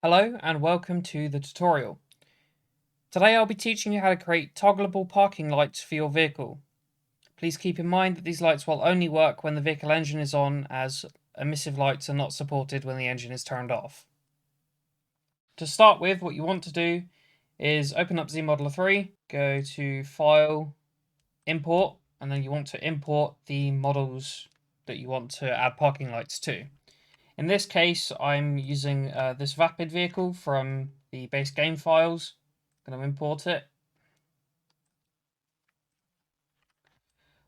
Hello and welcome to the tutorial. Today I'll be teaching you how to create toggleable parking lights for your vehicle. Please keep in mind that these lights will only work when the vehicle engine is on, as emissive lights are not supported when the engine is turned off. To start with, what you want to do is open up ZModeler 3, go to File, Import, and then you want to import the models that you want to add parking lights to. In this case, I'm using this Vapid vehicle from the base game files. I'm going to import it.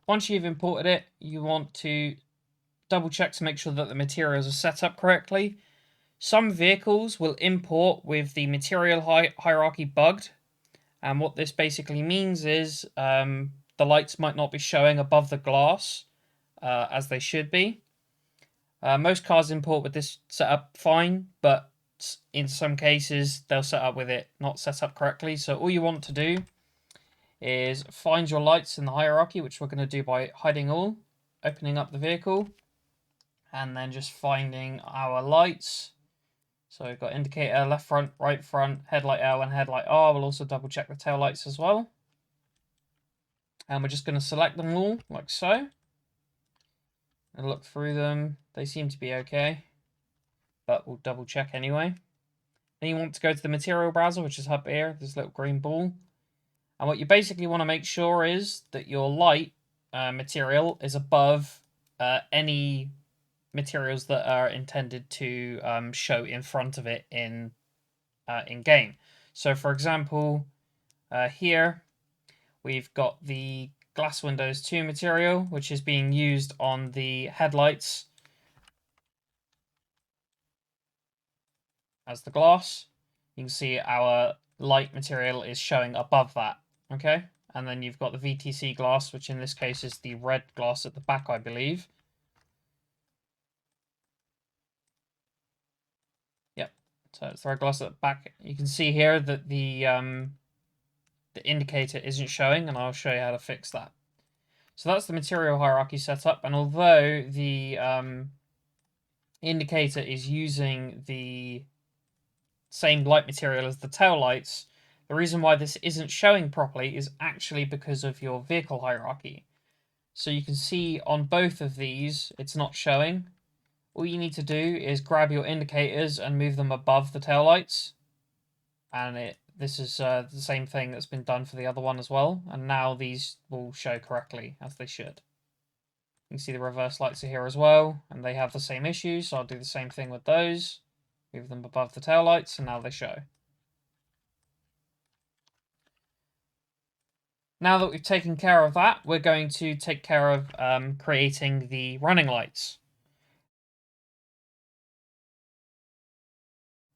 Once you've imported it, you want to double check to make sure that the materials are set up correctly. Some vehicles will import with the material hierarchy bugged, and what this basically means is the lights might not be showing above the glass as they should be. Most cars import with this setup fine, but in some cases they'll set up with it not set up correctly. So all you want to do is find your lights in the hierarchy, which we're going to do by hiding all, opening up the vehicle, and then just finding our lights. So we've got indicator, left front, right front, headlight L and headlight R. We'll also double check the tail lights as well. And we're just going to select them all, like so. And look through them. They seem to be okay, but we'll double check anyway. Then you want to go to the material browser, which is up here, this little green ball. And what you basically want to make sure is that your light material is above any materials that are intended to show in front of it in game. So, for example, here we've got the glass windows 2 material, which is being used on the headlights as the glass. You can see our light material is showing above that. Okay, and then you've got the VTC glass, which in this case is the red glass at the back, I believe. Yep, so it's the red glass at the back. You can see here that the indicator isn't showing, and I'll show you how to fix that. So that's the material hierarchy setup, and although the indicator is using the same light material as the tail lights, the reason why this isn't showing properly is actually because of your vehicle hierarchy. So you can see on both of these, it's not showing. All you need to do is grab your indicators and move them above the taillights. And this is the same thing that's been done for the other one as well. And now these will show correctly, as they should. You can see the reverse lights are here as well, and they have the same issue, so I'll do the same thing with those. Move them above the taillights, and now they show. Now that we've taken care of that, we're going to take care of creating the running lights.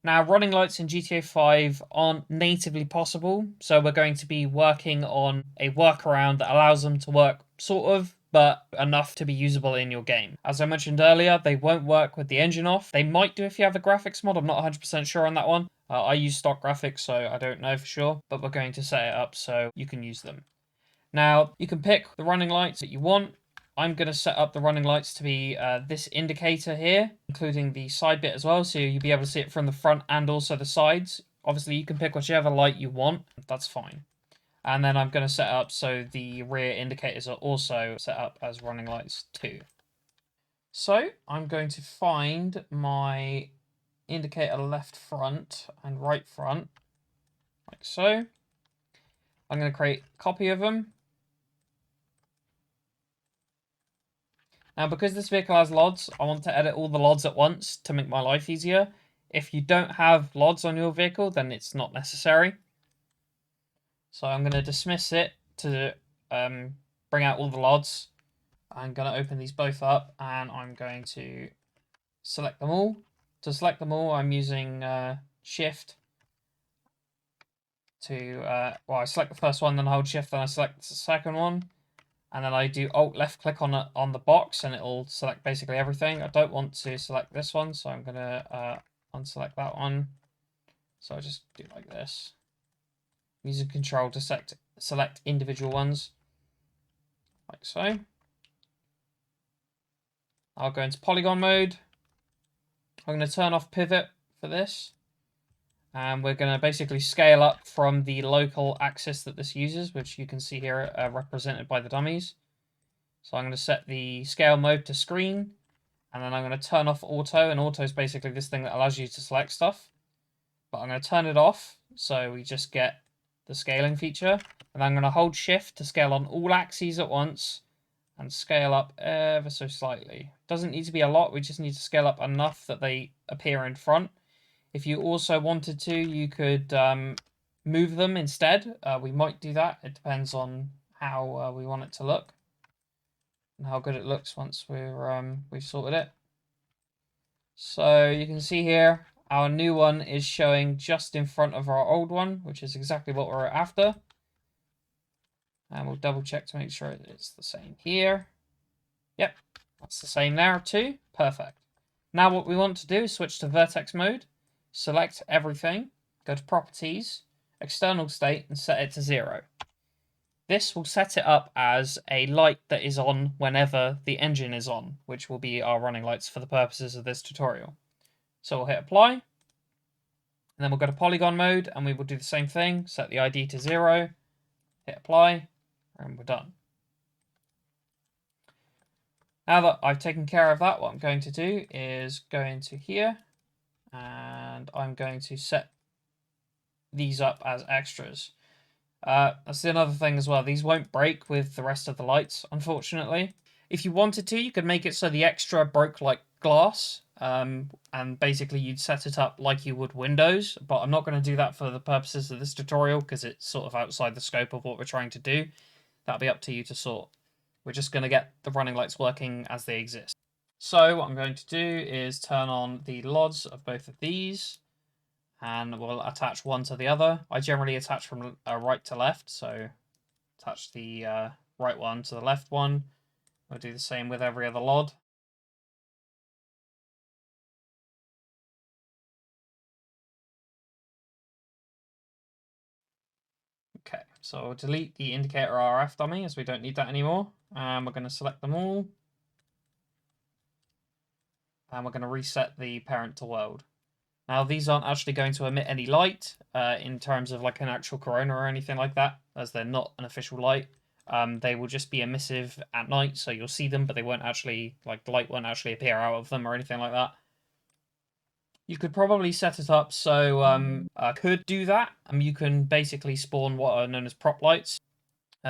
Now, running lights in GTA 5 aren't natively possible, so we're going to be working on a workaround that allows them to work, sort of, but enough to be usable in your game. As I mentioned earlier, they won't work with the engine off. They might do if you have a graphics mod, I'm not 100% sure on that one. I use stock graphics, so I don't know for sure, but we're going to set it up so you can use them. Now, you can pick the running lights that you want. I'm going to set up the running lights to be this indicator here, including the side bit as well, so you'll be able to see it from the front and also the sides. Obviously, you can pick whichever light you want. That's fine. And then I'm going to set up so the rear indicators are also set up as running lights too. So, I'm going to find my indicator left front and right front, like so. I'm going to create a copy of them. Now, because this vehicle has LODs, I want to edit all the LODs at once to make my life easier. If you don't have LODs on your vehicle, then it's not necessary. So I'm going to dismiss it to bring out all the LODs. I'm going to open these both up, and I'm going to select them all. To select them all, I'm using Shift to, I select the first one, then hold Shift, then I select the second one. And then I do Alt left click on the box, and it'll select basically everything. I don't want to select this one, so I'm gonna unselect that one. So I just do like this. I'm using Control to select individual ones, like so. I'll go into polygon mode. I'm going to turn off pivot for this. And we're going to basically scale up from the local axis that this uses, which you can see here represented by the dummies. So I'm going to set the scale mode to screen, and then I'm going to turn off auto, and auto is basically this thing that allows you to select stuff. But I'm going to turn it off, so we just get the scaling feature. And I'm going to hold shift to scale on all axes at once, and scale up ever so slightly. Doesn't need to be a lot, we just need to scale up enough that they appear in front. If you also wanted to, you could move them instead. We might do that. It depends on how we want it to look and how good it looks once we've sorted it. So you can see here, our new one is showing just in front of our old one, which is exactly what we're after. And we'll double check to make sure it's the same here. Yep, that's the same there too. Perfect. Now what we want to do is switch to vertex mode, select everything, go to properties, external state, and set it to 0. This will set it up as a light that is on whenever the engine is on, which will be our running lights for the purposes of this tutorial. So we'll hit apply, and then we'll go to polygon mode, and we will do the same thing, set the ID to 0, hit apply, and we're done. Now that I've taken care of that, what I'm going to do is go into here, and I'm going to set these up as extras. That's another thing as well. These won't break with the rest of the lights, unfortunately. If you wanted to, you could make it so the extra broke like glass, and basically you'd set it up like you would Windows, but I'm not going to do that for the purposes of this tutorial because it's sort of outside the scope of what we're trying to do. That'll be up to you to sort. We're just going to get the running lights working as they exist. So what I'm going to do is turn on the LODs of both of these, and we'll attach one to the other. I generally attach from right to left, so attach the right one to the left one. We'll do the same with every other LOD. Okay, so I'll delete the indicator RF dummy as we don't need that anymore. And we're going to select them all. And we're going to reset the parent to world. Now, these aren't actually going to emit any light in terms of like an actual corona or anything like that, as they're not an official light. They will just be emissive at night, so you'll see them, but they won't actually, like, the light won't actually appear out of them or anything like that. You could probably set it up so could do that. You can basically spawn what are known as prop lights.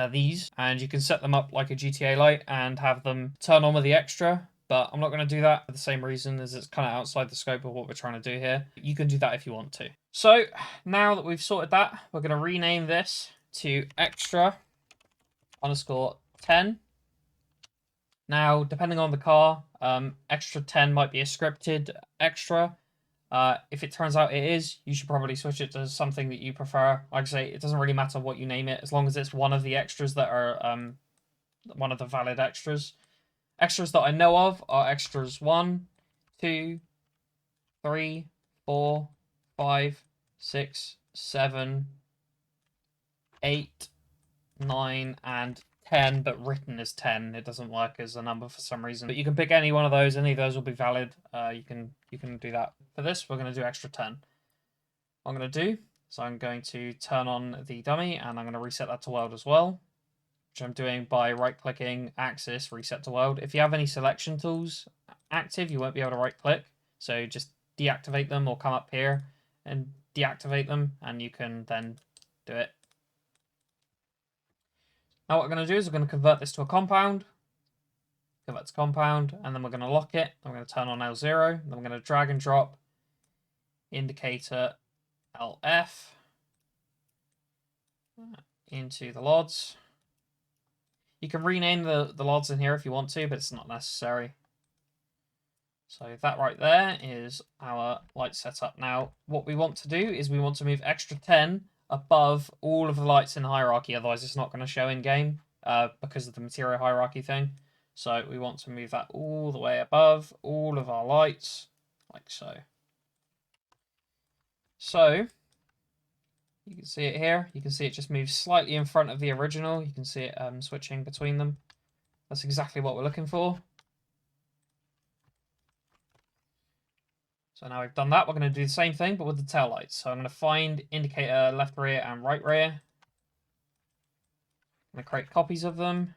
These, and you can set them up like a GTA light and have them turn on with the extra, but I'm not going to do that for the same reason as it's kind of outside the scope of what we're trying to do here. You can do that if you want to. So now that we've sorted that, we're going to rename this to extra _ 10. Now, depending on the car, extra 10 might be a scripted extra. If it turns out it is, you should probably switch it to something that you prefer. Like I say, it doesn't really matter what you name it, as long as it's one of the extras that are one of the valid extras. Extras that I know of are extras 1, 2, 3, 4, 5, 6, 7, 8, 9, and 10, but written as 10. It doesn't work as a number for some reason. But you can pick any one of those. Any of those will be valid. You can do that. For this, we're going to do extra 10. What I'm going to do is I'm going to turn on the dummy, and I'm going to reset that to world as well, which I'm doing by right-clicking axis, reset to world. If you have any selection tools active, you won't be able to right-click. So just deactivate them or come up here and deactivate them, and you can then do it. Now what we're going to do is we're going to convert this to a compound. Convert to compound, and then we're going to lock it. I'm going to turn on L0. Then we're going to drag and drop indicator LF into the LODs. You can rename the LODs in here if you want to, but it's not necessary. So that right there is our light setup. Now, what we want to do is we want to move extra 10 above all of the lights in the hierarchy, otherwise it's not going to show in game because of the material hierarchy thing. So we want to move that all the way above all of our lights, like so. So you can see it here. You can see it just moves slightly in front of the original. You can see it switching between them. That's exactly what we're looking for. So now we've done that, we're going to do the same thing, but with the tail lights. So I'm going to find indicator left rear and right rear. I'm going to create copies of them.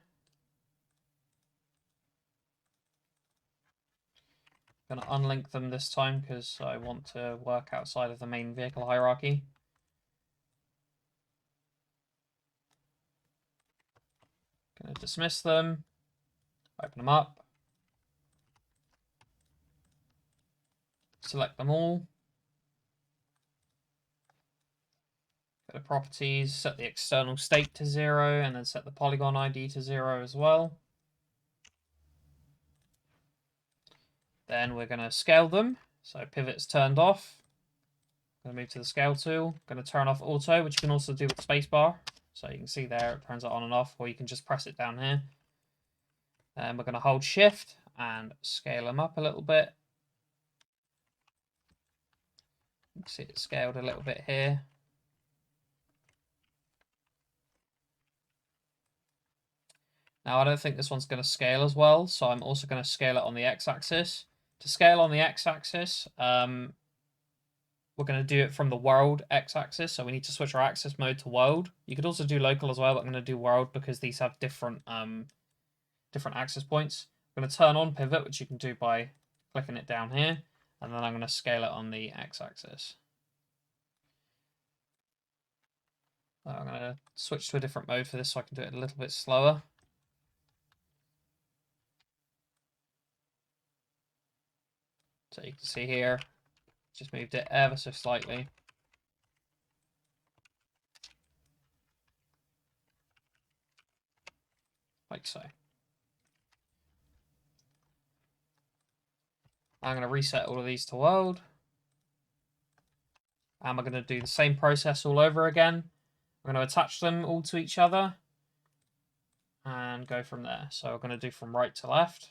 I'm going to unlink them this time because I want to work outside of the main vehicle hierarchy. Going to dismiss them, open them up, select them all. Go to properties, set the external state to 0, and then set the polygon ID to 0 as well. Then we're going to scale them. So pivot's turned off. I'm going to move to the scale tool. Going to turn off auto, which you can also do with spacebar. So you can see there it turns it on and off, or you can just press it down here. And we're going to hold shift and scale them up a little bit. You can see it scaled a little bit here. Now I don't think this one's going to scale as well, so I'm also going to scale it on the x-axis. To scale on the x-axis, we're going to do it from the world x-axis, so we need to switch our axis mode to world. You could also do local as well, but I'm going to do world because these have different axis points. I'm going to turn on pivot, which you can do by clicking it down here, and then I'm going to scale it on the x-axis. I'm going to switch to a different mode for this so I can do it a little bit slower. So you can see here, just moved it ever so slightly. Like so. I'm going to reset all of these to world. And we're going to do the same process all over again. We're going to attach them all to each other and go from there. So we're going to do from right to left.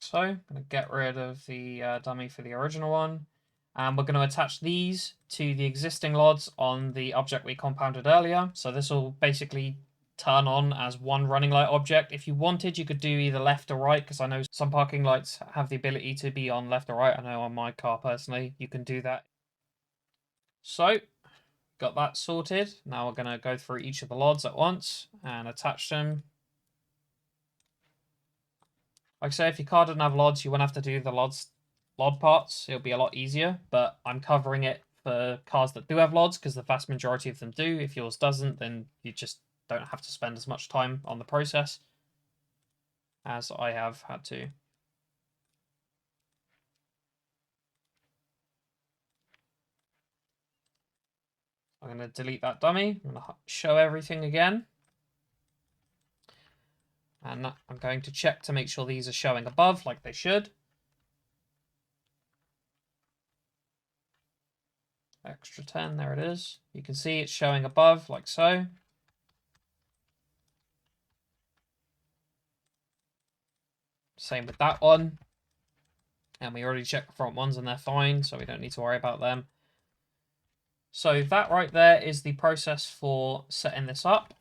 So I'm going to get rid of the dummy for the original one. And we're going to attach these to the existing LODs on the object we compounded earlier. So this will basically turn on as one running light object. If you wanted, you could do either left or right, because I know some parking lights have the ability to be on left or right. I know on my car personally, you can do that. So, got that sorted. Now we're going to go through each of the LODs at once and attach them. Like I say, if your car doesn't have LODs, you won't have to do the LOD parts. It'll be a lot easier, but I'm covering it for cars that do have LODs because the vast majority of them do. If yours doesn't, then you just don't have to spend as much time on the process as I have had to. I'm going to delete that dummy. I'm going to show everything again. And I'm going to check to make sure these are showing above like they should. Extra 10, there it is. You can see it's showing above like so. Same with that one. And we already checked the front ones and they're fine, so we don't need to worry about them. So that right there is the process for setting this up.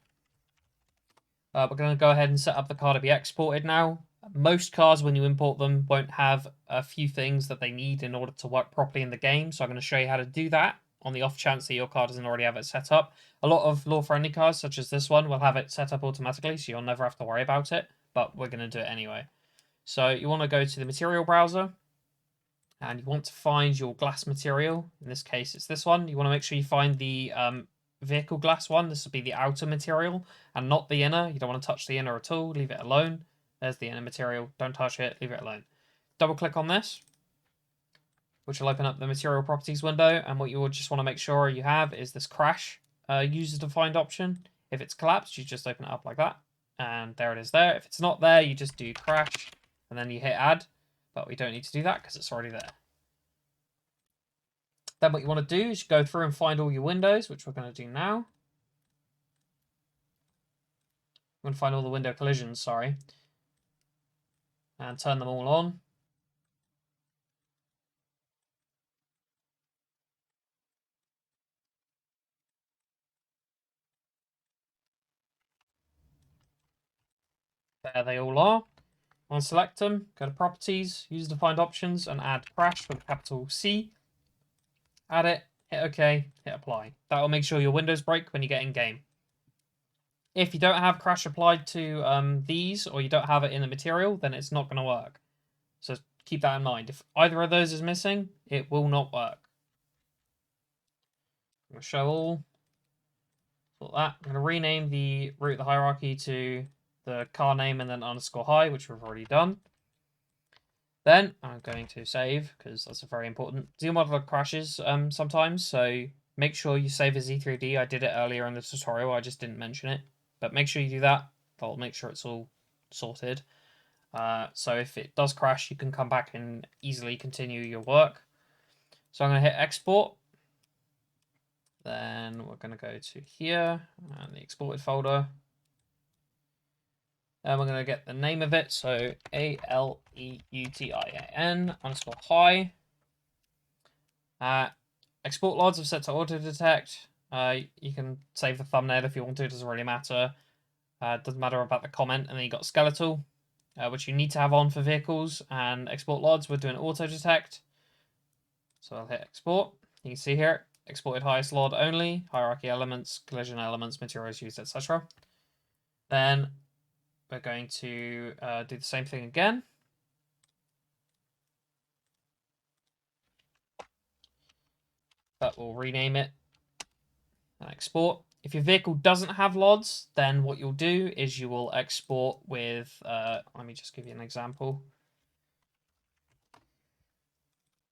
We're going to go ahead and set up the car to be exported now. Most cars, when you import them, won't have a few things that they need in order to work properly in the game. So I'm going to show you how to do that on the off chance that your car doesn't already have it set up. A lot of law-friendly cars, such as this one, will have it set up automatically, so you'll never have to worry about it. But we're going to do it anyway. So you want to go to the material browser. And you want to find your glass material. In this case, it's this one. You want to make sure you find the vehicle glass one. This will be the outer material and not the inner. You don't want to touch the inner at all. Leave it alone. There's the inner material. Don't touch it. Leave it alone. Double click on this, which will open up the material properties window. And what you will just want to make sure you have is this crash user defined option. If it's collapsed, you just open it up like that. And there it is there. If it's not there, you just do crash and then you hit add. But we don't need to do that because it's already there. Then what you want to do is go through and find all your windows, which we're going to do now. We're going to find all the window collisions, sorry. And turn them all on. There they all are. Unselect them, go to Properties, use Defined Options, and add Crash with a capital C. Add it, hit OK, hit Apply. That will make sure your windows break when you get in game. If you don't have Crash applied to these, or you don't have it in the material, then it's not going to work. So keep that in mind. If either of those is missing, it will not work. I'm going to show all. For that, I'm going to rename the root of the hierarchy to the car name and then underscore high, which we've already done. Then I'm going to save, because that's a very important. ZModeler crashes sometimes, so make sure you save as Z3D. I did it earlier in the tutorial, I just didn't mention it. But make sure you do that. That'll make sure it's all sorted. So if it does crash, you can come back and easily continue your work. So I'm going to hit export. Then we're going to go to here and the exported folder. And we're going to get the name of it. So ALEUTIAN underscore high. Export LODs are set to auto detect. You can save the thumbnail if you want to. It doesn't really matter. It doesn't matter about the comment. And then you got skeletal, which you need to have on for vehicles. And export LODs, we're doing auto detect. So I'll hit export. You can see here, exported highest LOD only, hierarchy elements, collision elements, materials used, etc. Then we're going to do the same thing again. But we'll rename it and export. If your vehicle doesn't have LODs, then what you'll do is you will export with, let me just give you an example.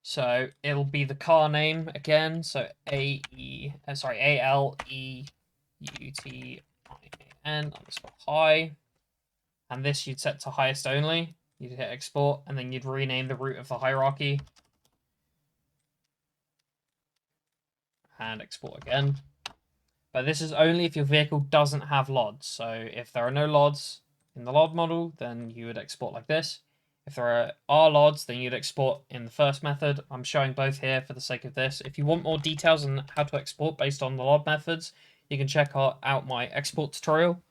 So it'll be the car name again. So ALEUTIAN underscore high. And this you'd set to highest only. You'd hit export, and then you'd rename the root of the hierarchy. And export again. But this is only if your vehicle doesn't have LODs. So if there are no LODs in the LOD model, then you would export like this. If there are LODs, then you'd export in the first method. I'm showing both here for the sake of this. If you want more details on how to export based on the LOD methods, you can check out my export tutorial.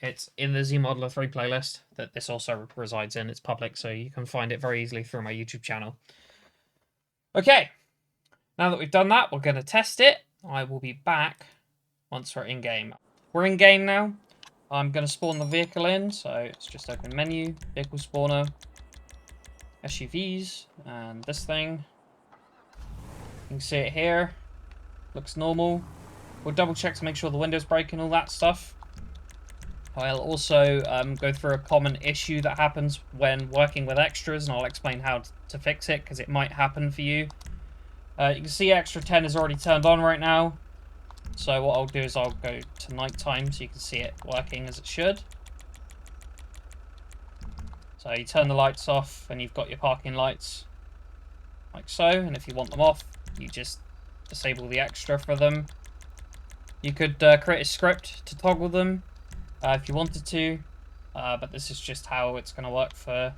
It's in the ZModeler 3 playlist that this also resides in. It's public, so you can find it very easily through my YouTube channel. Okay, now that we've done that, we're going to test it. I will be back once we're in-game. We're in-game now. I'm going to spawn the vehicle in, so it's just open menu, vehicle spawner, SUVs, and this thing. You can see it here. Looks normal. We'll double check to make sure the window's break and all that stuff. I'll also go through a common issue that happens when working with extras, and I'll explain how to fix it, because it might happen for you. You can see extra 10 is already turned on right now. So what I'll do is I'll go to nighttime so you can see it working as it should. So you turn the lights off and you've got your parking lights like so. And if you want them off, you just disable the extra for them. You could create a script to toggle them if you wanted to. But this is just how it's going to work for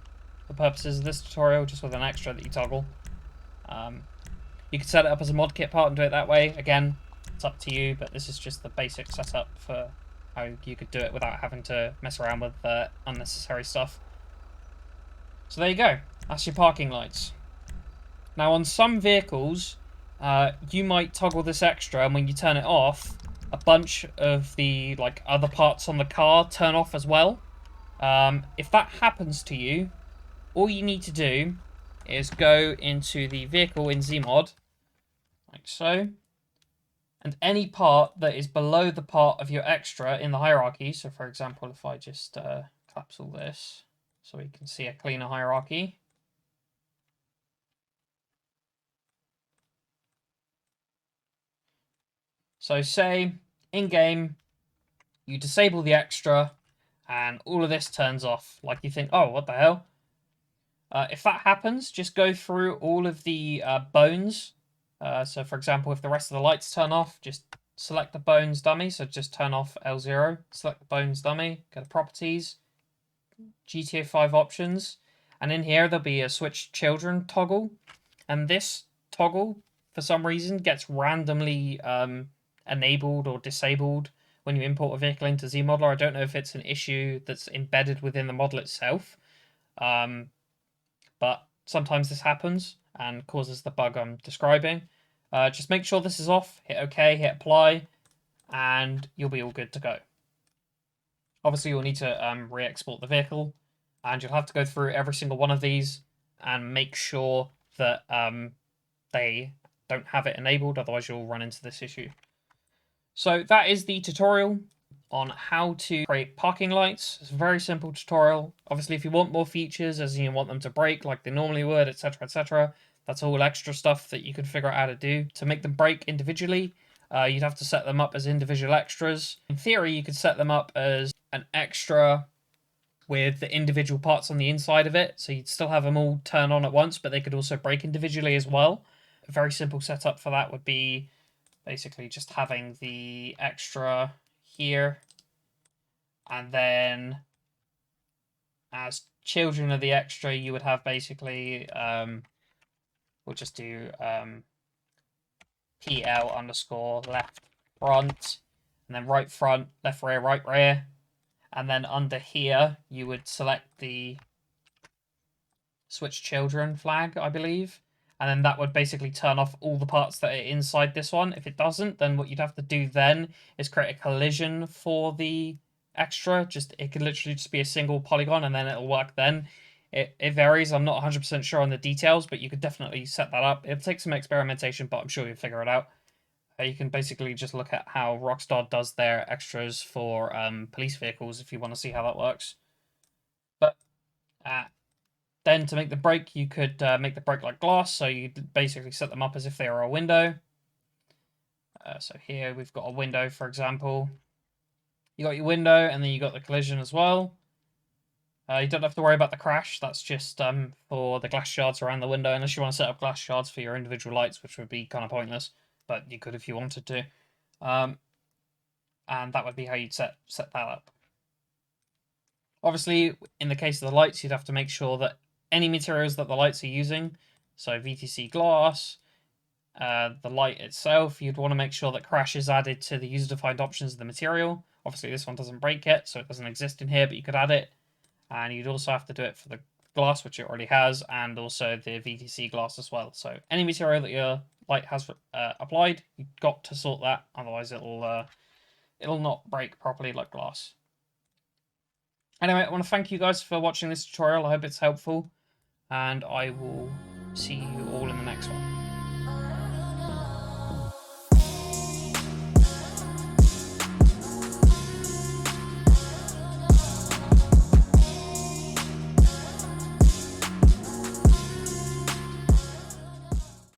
the purposes of this tutorial, just with an extra that you toggle. You could set it up as a mod kit part and do it that way. Again, it's up to you, but this is just the basic setup for how you could do it without having to mess around with unnecessary stuff. So there you go. That's your parking lights. Now on some vehicles, you might toggle this extra, and when you turn it off, a bunch of the other parts on the car turn off as well. If that happens to you, all you need to do is go into the vehicle in ZMod, like so. And any part that is below the part of your extra in the hierarchy, so for example, if I just collapse all this so we can see a cleaner hierarchy. So say, in-game, you disable the extra, and all of this turns off. Like you think, oh, what the hell? If that happens, just go through all of the bones. So for example, if the rest of the lights turn off, just select the bones dummy. So just turn off L0, select the bones dummy, go to properties, GTA 5 options. And in here, there'll be a switch children toggle. And this toggle, for some reason, gets randomly enabled or disabled when you import a vehicle into ZModeler. I don't know if it's an issue that's embedded within the model itself, but sometimes this happens and causes the bug I'm describing. Just make sure this is off, hit OK, hit apply, and you'll be all good to go. Obviously, you'll need to re-export the vehicle, and you'll have to go through every single one of these and make sure that they don't have it enabled, otherwise you'll run into this issue. So that is the tutorial on how to create parking lights. It's a very simple tutorial. Obviously, if you want more features, as you want them to brake like they normally would, etc., that's all extra stuff that you can figure out how to do. To make them brake individually, you'd have to set them up as individual extras. In theory, you could set them up as an extra with the individual parts on the inside of it, so you'd still have them all turn on at once, but they could also brake individually as well. A very simple setup for that would be basically just having the extra here, and then as children of the extra, you would have basically, we'll just do PL underscore left front, and then right front, left rear, right rear. And then under here, you would select the switch children flag, I believe. And then that would basically turn off all the parts that are inside this one. If it doesn't, then what you'd have to do then is create a collision for the extra. It could literally just be a single polygon, and then it'll work then. It varies. I'm not 100% sure on the details, but you could definitely set that up. It'll take some experimentation, but I'm sure you'll figure it out. You can basically just look at how Rockstar does their extras for police vehicles if you want to see how that works. But then to make the brake, you could make the brake like glass, so you basically set them up as if they were a window. So here we've got a window, for example. You got your window, and then you got the collision as well. You don't have to worry about the crash. That's just for the glass shards around the window, unless you want to set up glass shards for your individual lights, which would be kind of pointless. But you could if you wanted to. And that would be how you'd set that up. Obviously, in the case of the lights, you'd have to make sure that any materials that the lights are using, so VTC glass, the light itself, you'd want to make sure that crash is added to the user-defined options of the material. Obviously, this one doesn't break yet, so it doesn't exist in here, but you could add it. And you'd also have to do it for the glass, which it already has, and also the VTC glass as well. So any material that your light has applied, you've got to sort that, otherwise it'll not break properly like glass. Anyway, I want to thank you guys for watching this tutorial. I hope it's helpful, and I will see you all in the next one.